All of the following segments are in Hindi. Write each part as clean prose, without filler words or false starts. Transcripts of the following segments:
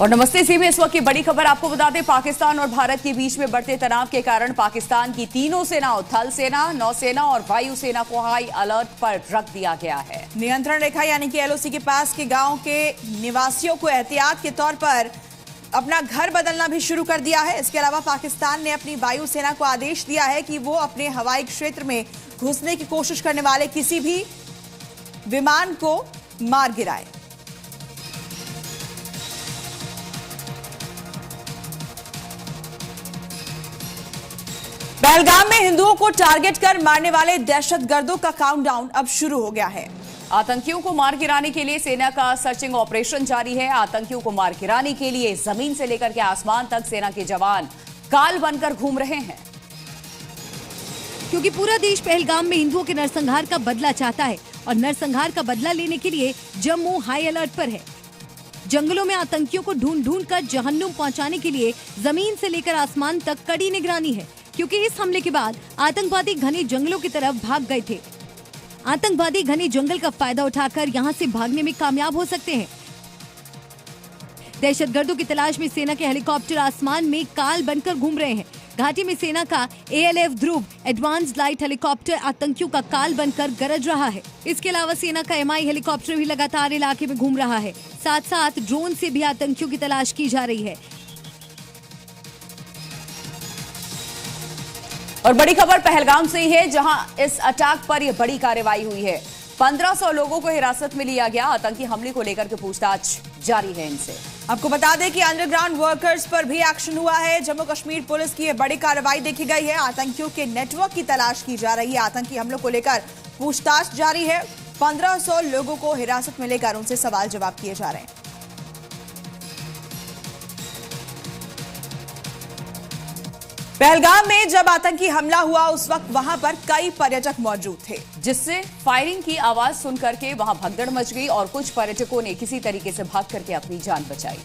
और नमस्ते। इसी में इस वक्त की बड़ी खबर आपको बता दें, पाकिस्तान और भारत के बीच में बढ़ते तनाव के कारण पाकिस्तान की तीनों सेनाओं थल सेना, नौसेना और वायु सेना को हाई अलर्ट पर रख दिया गया है। नियंत्रण रेखा यानी कि एलओसी के पास के गांव के निवासियों को एहतियात के तौर पर अपना घर बदलना भी शुरू कर दिया है। इसके अलावा पाकिस्तान ने अपनी वायु सेना को आदेश दिया है कि वो अपने हवाई क्षेत्र में घुसने की कोशिश करने वाले किसी भी विमान को मार गिराए। पहलगाम में हिंदुओं को टारगेट कर मारने वाले दहशतगर्दों का काउंटडाउन अब शुरू हो गया है। आतंकियों को मार गिराने के लिए सेना का सर्चिंग ऑपरेशन जारी है। आतंकियों को मार गिराने के लिए जमीन से लेकर के आसमान तक सेना के जवान काल बनकर घूम रहे हैं, क्योंकि पूरा देश पहलगाम में हिंदुओं के नरसंहार का बदला चाहता है और नरसंहार का बदला लेने के लिए जम्मू हाई अलर्ट पर है। जंगलों में आतंकियों को ढूंढ कर जहन्नुम पहुंचाने के लिए जमीन से लेकर आसमान तक कड़ी निगरानी है, क्योंकि इस हमले के बाद आतंकवादी घने जंगलों की तरफ भाग गए थे। आतंकवादी घने जंगल का फायदा उठाकर यहां से भागने में कामयाब हो सकते हैं। दहशतगर्दों की तलाश में सेना के हेलीकॉप्टर आसमान में काल बनकर घूम रहे हैं। घाटी में सेना का ALF ध्रुव एडवांस्ड लाइट हेलीकॉप्टर आतंकियों का काल बनकर गरज रहा है। इसके अलावा सेना का MI हेलीकॉप्टर भी लगातार इलाके में घूम रहा है। साथ साथ ड्रोन से भी आतंकियों की तलाश की जा रही है। और बड़ी खबर पहलगाम से ही है, जहां इस अटैक पर यह बड़ी कार्रवाई हुई है। 1500 लोगों को हिरासत में लिया गया। आतंकी हमले को लेकर के पूछताछ जारी है इनसे। आपको बता दें कि अंडरग्राउंड वर्कर्स पर भी एक्शन हुआ है। जम्मू कश्मीर पुलिस की यह बड़ी कार्रवाई देखी गई है। आतंकियों के नेटवर्क की तलाश की जा रही है। आतंकी हमलों को लेकर पूछताछ जारी है। 1500 लोगों को हिरासत में लेकर उनसे सवाल जवाब किए जा रहे हैं। पहलगाम में जब आतंकी हमला हुआ उस वक्त वहां पर कई पर्यटक मौजूद थे, जिससे फायरिंग की आवाज सुन करके वहां भगदड़ मच गई और कुछ पर्यटकों ने किसी तरीके से भाग करके अपनी जान बचाई।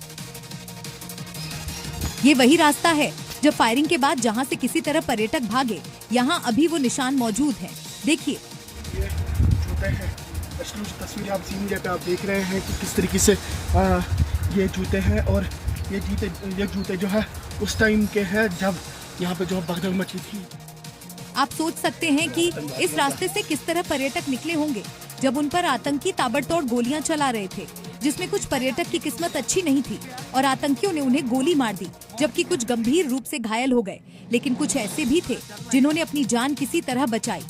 ये वही रास्ता है जब फायरिंग के बाद जहां से किसी तरह पर्यटक भागे, यहां अभी वो निशान मौजूद हैं। देखिए, ये जूते हैं। तस्वीर आप मीडिया पे आप देख रहे हैं कि किस तरीके से ये जूते हैं, और ये जूते जो है उस टाइम के हैं जब यहाँ पे जो भगदड़ मची थी। आप सोच सकते हैं कि इस रास्ते से किस तरह पर्यटक निकले होंगे जब उन पर आतंकी ताबड़तोड़ गोलियां चला रहे थे, जिसमें कुछ पर्यटक की किस्मत अच्छी नहीं थी और आतंकियों ने उन्हें गोली मार दी, जबकि कुछ गंभीर रूप से घायल हो गए। लेकिन कुछ ऐसे भी थे जिन्होंने अपनी जान किसी तरह बचाई।